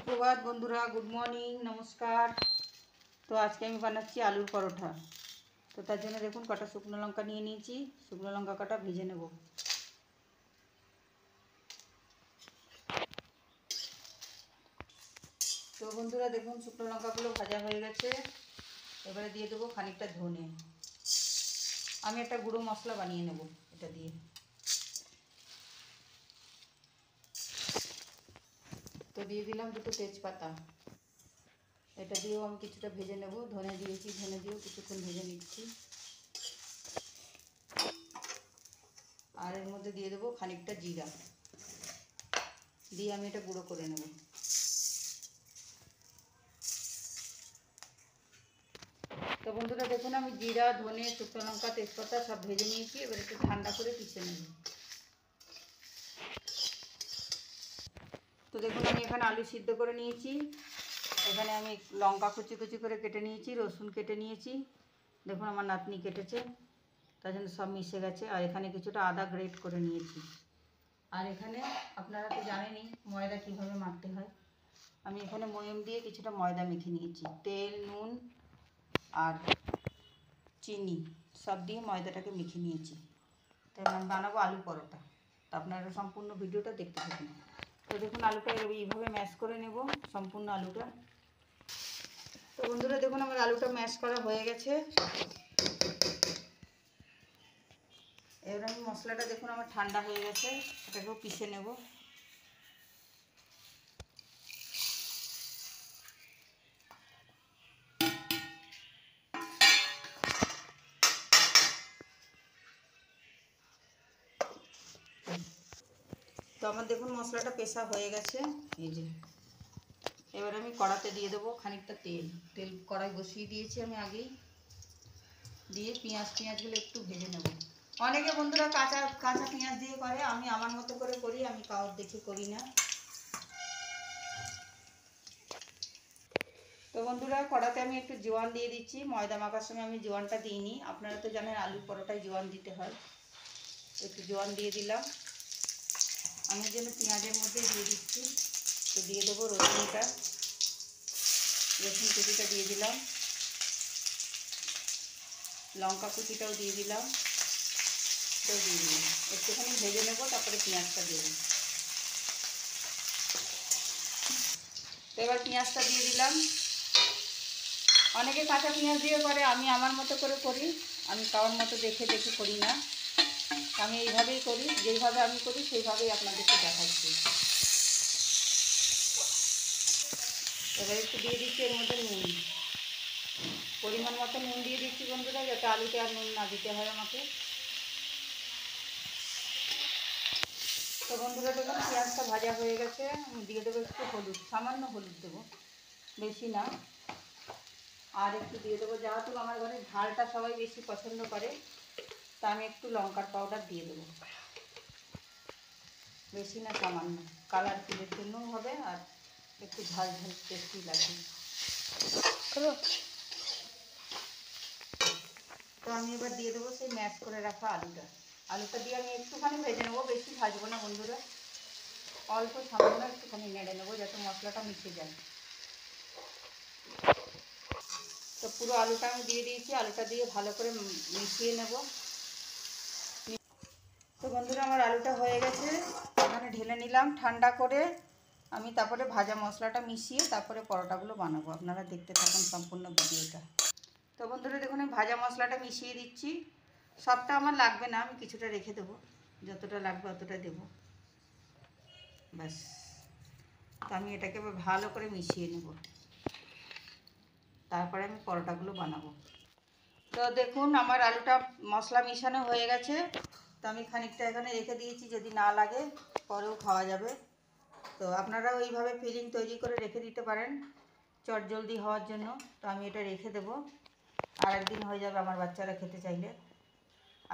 সুপ্রভাত বন্ধুরা, good morning, নমস্কার। তো আজকে আমি বানাচ্ছি আলুর পরোটা। তো তার জন্য দেখুন কটা শুকনো লঙ্কা নিয়ে নিয়েছি, শুকনো লঙ্কা কটা ভেজে নেব। তো বন্ধুরা দেখুন শুকনো লঙ্কাগুলো ভাজা হয়ে গেছে। এবারে দিয়ে দেবো খানিকটা ধনে। আমি একটা গুঁড়ো মশলা বানিয়ে নেব এটা দিয়ে। তো দিয়ে দিলাম দুটো তেজপাতা। এটা দিয়েও আমি কিছুটা ভেজে নেব। ধনে দিয়েছি, ধনে দিয়েও কিছুক্ষণ ভেজে নিচ্ছি। আর এর মধ্যে দিয়ে দেবো খানিকটা জিরা, দিয়ে আমি এটা গুঁড়ো করে নেব। তো বন্ধুরা দেখুন আমি জিরা, ধনে, শুকনো লঙ্কা, তেজপাতা সব ভেজে নিয়েছি। এবার একটু ঠান্ডা করে পিষে নেব। তো দেখুন আমি এখানে আলু সিদ্ধ করে নিয়েছি। এখানে আমি লঙ্কা কুচি কুচি করে কেটে নিয়েছি, রসুন কেটে নিয়েছি। দেখুন আমার নাতনি কেটেছে, তার জন্য সব মিশে গেছে। আর এখানে কিছুটা আদা গ্রেট করে নিয়েছি। আর এখানে আপনারা তো জানেনই ময়দা কীভাবে মাখতে হয়। আমি এখানে ময়ম দিয়ে কিছুটা ময়দা মেখে নিয়েছি। তেল, নুন আর চিনি সব দিয়ে ময়দাটাকে মেখে নিয়েছি। তাই আমি বানাবো আলু পরোটা। তো আপনারা সম্পূর্ণ ভিডিওটা দেখতে থাকুন। তো দেখুন আলুটা এইভাবে ম্যাশ করে নেব, সম্পূর্ণ আলুটা। তো বন্ধুরা দেখুন আমার আলুটা ম্যাশ করা হয়ে গেছে। এবার আমি মশলাটা দেখুন আমার ঠান্ডা হয়ে গেছে, এটাকেও পিষে নেব। তো আমার দেখুন মশলাটা পেশা হয়ে গেছে, এই যে। এবার আমি কড়াতে দিয়ে দেবো খানিকটা তেল। তেল কড়াই বসিয়ে দিয়েছি আমি আগেই, দিয়ে পেঁয়াজগুলো একটু ভেজে নেব। অনেকে বন্ধুরা কাঁচা কাঁচা পেঁয়াজ দিয়ে করে, আমি আমার মতো করে করি, আমি কারোর দেখে করি না। তো বন্ধুরা কড়াতে আমি একটু জোয়ান দিয়ে দিচ্ছি। ময়দা মাখার সময় আমি জোয়ানটা দিইনি, আপনারা তো জানেন আলু পরোটায় জোয়ান দিতে হয়। একটু জোয়ান দিয়ে দিলাম। আমি যেন পেঁয়াজের মধ্যে দিয়ে দিচ্ছি। তো দিয়ে দেবো রসুনটা, রসুন কুচিটা দিয়ে দিলাম, লঙ্কা কুচিটাও দিয়ে দিলাম। তো দিয়ে দিলাম একটুখানি ভেজে নেবো, তারপরে পেঁয়াজটা দেবো। তো এবার পেঁয়াজটা দিয়ে দিলাম। অনেকে কাঁচা পেঁয়াজ দিয়ে করে, আমি আমার মতো করে করি, আমি কারোর মতো দেখে দেখে করি না। আমি এইভাবেই করি, যেইভাবে আমি করি সেইভাবেই আপনাদেরকে দেখাচ্ছি। এবার একটু দিয়ে দিচ্ছি এর মধ্যে নুন, পরিমাণ মতো নুন দিয়ে দিচ্ছি বন্ধুরা, যাতে আলুতে আর নুন না দিতে হয় আমাকে। তো বন্ধুরা দেখুন পেঁয়াজটা ভাজা হয়ে গেছে। আমি দিয়ে দেবো একটু হলুদ, সামান্য হলুদ দেবো, বেশি না। আর একটু দিয়ে দেবো, যেহেতু আমার ঘরে ঝালটা সবাই বেশি পছন্দ করে, তা আমি একটু লঙ্কার পাউডার দিয়ে দেবো, বেশি না সামান্য। কালার ফুলের জন্যও হবে, আর একটু ঝাল ঝাল টেস্টি লাগবে। তো আমি এবার দিয়ে দেবো সেই ম্যাশ করে রাখা আলুটা। আলুটা দিয়ে আমি একটুখানি ভেজে নেবো, বেশি ভাজবো না বন্ধুরা, অল্প সামান্য একটুখানি নেড়ে নেবো যাতে মশলাটা মিশে যায়। তো পুরো আলুটা আমি দিয়ে দিয়েছি, আলুটা দিয়ে ভালো করে মিশিয়ে নেব। তো বন্ধুরা আমার আলুটা হয়ে গেছে, এখানে ঢেলে নিলাম ঠান্ডা করে। আমি তারপরে ভাজা মশলাটা মিশিয়ে তারপরে পরোটাগুলো বানাবো। আপনারা দেখতে থাকুন সম্পূর্ণ ভিডিওটা। তো বন্ধুরা দেখুন আমি ভাজা মশলাটা মিশিয়ে দিচ্ছি। সবটা আমার লাগবে না, আমি কিছুটা রেখে দেবো, যতটা লাগবে অতটা দেবো, ব্যাস। তো আমি এটাকে ভালো করে মিশিয়ে নেব, তারপরে আমি পরোটাগুলো বানাবো। তো দেখুন আমার আলুটা মশলা মিশানো হয়ে গেছে। তো আমি খানিকটা এখানে রেখে দিয়েছি, যদি না লাগে পরেও খাওয়া যাবে। তো আপনারাও এইভাবে ফিলিং তৈরি করে রেখে দিতে পারেন চটজলদি হওয়ার জন্য। তো আমি এটা রেখে দেবো, আর একদিন হয়ে যাবে আমার বাচ্চারা খেতে চাইলে।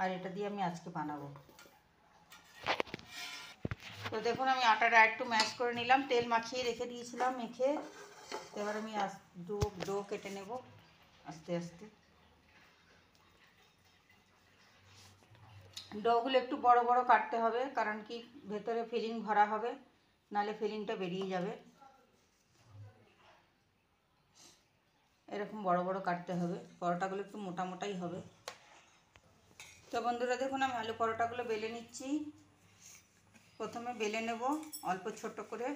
আর এটা দিয়ে আমি আজকে বানাবো। তো দেখুন আমি আটাটা একটু ম্যাশ করে নিলাম, তেল মাখিয়ে রেখে দিয়েছিলাম মেখে। তো এবার আমি ডো কেটে নেব আস্তে আস্তে। ডোগুলো একটু বড় বড় কাটতে হবে, কারণ কি ভেতরে ফিলিং ভরা হবে, নালে ফিলিংটা বেরিয়ে যাবে। এরকম বড় বড় কাটতে হবে, পরোটাগুলো একটু মোটা মোটাই হবে। তো বন্ধুরা দেখুন আমি আলু পরোটাগুলো বেলে নিচ্ছি। প্রথমে বেলে নেব অল্প ছোট করে।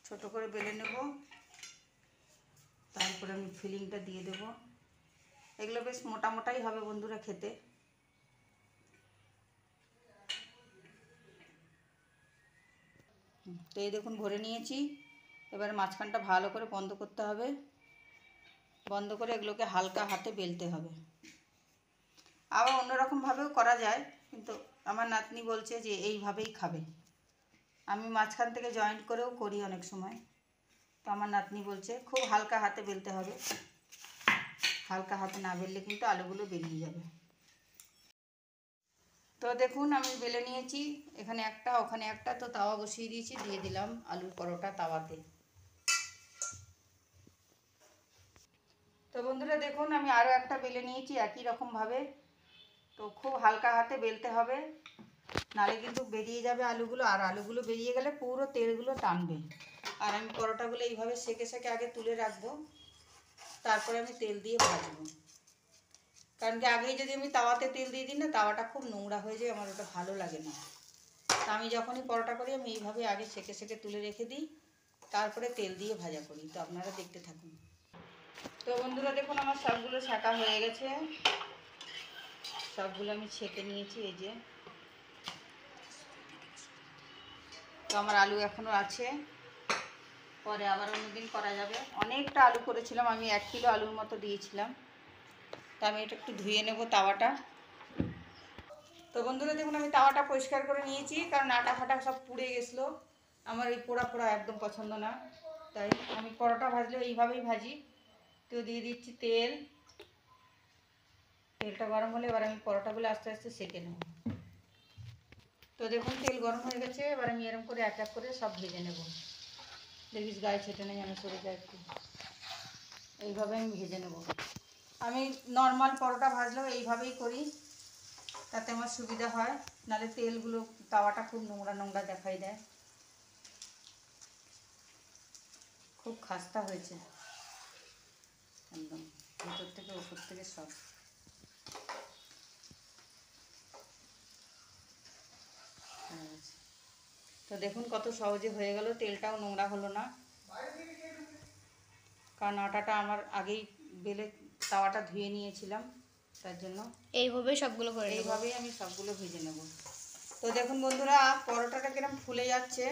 ছোট করে বেলে নেব, তারপরে আমি ফিলিংটা দিয়ে দেব। এগুলো বেশ মোটা মোটাই হবে বন্ধুরা খেতে। তো এই দেখুন ভরে নিয়েছি। এবার মাঝখানটা ভালো করে বন্ধ করতে হবে, বন্ধ করে এগুলোকে হালকা হাতে বেলতে হবে। আবার অন্যরকমভাবেও করা যায়, কিন্তু আমার নাতনি বলছে যে এইভাবেই খাবে। আমি মাঝখান থেকে জয়েন্ট করেও করি অনেক সময়। তো আমার নাতনি বলছে খুব হালকা হাতে বেলতে হবে, হালকা হাতে না বেললে কিন্তু আলুগুলো বেরিয়ে যাবে। তো দেখুন আমি বেলে নিয়েছি, এখানে একটা ওখানে একটা। তো তাওয়া বসিয়ে দিয়েছি, দিয়ে দিলাম আলুর পরোটা তাওয়াতে। তো বন্ধুরা দেখুন আমি আরও একটা বেলে নিয়েছি একই রকমভাবে। তো খুব হালকা হাতে বেলতে হবে, নাহলে কিন্তু বেরিয়ে যাবে আলুগুলো, আর আলুগুলো বেরিয়ে গেলে পুরো তেলগুলো টানবে। আর আমি পরোটাগুলো এইভাবে সেকে সেকে আগে তুলে রাখবো, তারপরে আমি তেল দিয়ে ভাজবো। কারণ কি আগেই যদি আমি তাওয়াতে তেল দিয়ে দিই না, তাওয়াটা খুব নোংরা হয়ে যায়, আমার ওটা ভালো লাগে না। তা আমি যখনই পরোটা করি আমি এইভাবে আগে সেকে সেকে তুলে রেখে দিই, তারপরে তেল দিয়ে ভাজা করি। তো আপনারা দেখতে থাকুন। তো বন্ধুরা দেখুন আমার সবগুলো ছাকা হয়ে গেছে, সবগুলো আমি ছেঁকে নিয়েছি এই যে। তো আমার আলু এখনও আছে, পরে আবার অন্যদিন করা যাবে। অনেকটা আলু করেছিলাম আমি, 1 কিলো আলুর মতো দিয়েছিলাম। তো আমি এটা একটু ধুয়ে নেব তাওয়াটা। তো বন্ধুরা দেখুন আমি তাওয়াটা পরিষ্কার করে নিয়েছি, কারণ আটা ফাটা সব পুড়ে গেছিলো। আমার এই পোড়া পোড়া একদম পছন্দ না, তাই আমি পরোটা ভাজলেও এইভাবেই ভাজি। তো দিয়ে দিচ্ছি তেল। তেলটা গরম হলে এবার আমি পরোটাগুলো আস্তে আস্তে সেঁকে নেব। তো দেখুন তেল গরম হয়ে গেছে, এবার আমি এরকম করে এক এক করে সব ভেজে নেব। দেখিস গায়ে ছেটে নেই, আমি সরে যাই একটু। এইভাবে আমি ভেজে নেব। আমি নর্মাল পরোটা ভাজলেও এইভাবেই করি, তাতে আমার সুবিধা হয়, নাহলে তেলগুলো তাওয়াটা খুব নোংরা নোংরা দেখাই দেয়। খুব খাস্তা হয়েছে একদম, ভিতর থেকে উপর থেকে সব। তো দেখুন কত সহজে হয়ে গেল, তেলটাও নোংরা হলো না, কারণ আটাটা আমার আগেই বেলে তাওয়াটা ধুয়ে নিয়েছিলাম, তার জন্য এইভাবেই সবগুলো করে নেব। এইভাবেই আমি সবগুলো ভেজে নেব। তো দেখুন বন্ধুরা পরোটাটা কিরম ফুলে যাচ্ছে,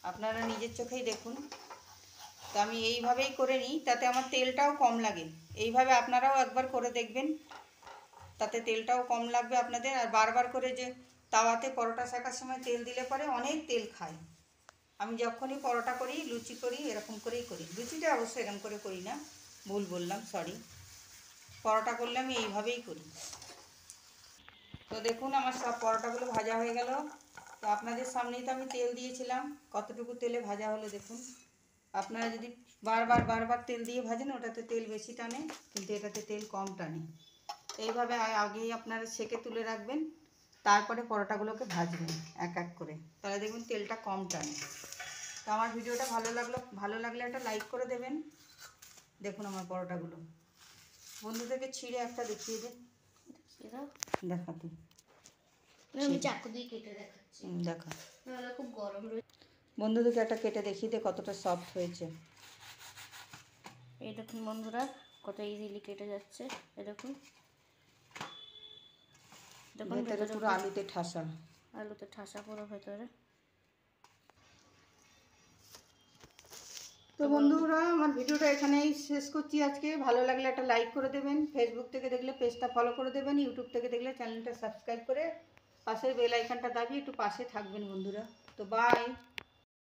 আপনারা নিজের চোখেই দেখুন। তো আমি এইভাবেই করে নিই, তাতে আমার তেলটাও কম লাগে। এইভাবে আপনারাও একবার করে দেখবেন, তাতে তেলটাও কম লাগবে আপনাদের। আর বারবার করে যে তাওয়াতে পরোটা সেকার সময় তেল দিলে পরে অনেক তেল খায়। আমি যখনই পরোটা করি লুচি করি এরকম করেই করি। লুচিটা অবশ্যই এরকম করে করি না, ভুল বললাম, সরি। পরোটা করলে আমি এইভাবেই করি। তো দেখুন আমার সব পরোটাগুলো ভাজা হয়ে গেল। তো আপনাদের সামনেই তো আমি তেল দিয়েছিলাম, কতটুকু তেলে ভাজা হলো দেখুন। আপনারা যদি বারবার বারবার তেল দিয়ে ভাজেন ওটাতে তেল বেশি টানে, কিন্তু এটাতে তেল কম টানে। এইভাবে আগেই আপনারা সেকে তুলে রাখবেন, তারপরে পরোটাগুলোকে ভাজবেন এক এক করে, তাহলে দেখবেন তেলটা কম টানে। তো আমার ভিডিওটা ভালো লাগলে একটা লাইক করে দেবেন। দেখুন আমার পরোটাগুলো, বন্ধুদেরকে ছিঁড়ে একটা দেখিয়ে দে, দেখাতে আমি চাকু দিয়ে কেটে দেখাচ্ছি। দেখা, খুব গরম রয়েছে। বন্ধুদেরকে একটা কেটে দেখিয়ে দে কতটা সফট হয়েছে। এই দেখুন বন্ধুরা কত ইজিলি কেটে যাচ্ছে। এই দেখুন, দেখুন ভেতরে পুরো আলুতে ঠাসা, আলুতে ঠাসা পুরো ভেতরে। তো বন্ধুরা আমার ভিডিওটা এখানেই শেষ করছি আজকে। ভালো লাগলে একটা লাইক করে দেবেন, ফেসবুক থেকে দেখলে পেজটা ফলো করে দেবেন, ইউটিউব থেকে দেখলে চ্যানেলটা সাবস্ক্রাইব করে পাশের বেল আইকনটা দাবিয়ে একটু পাশে থাকবেন বন্ধুরা। তো বাই।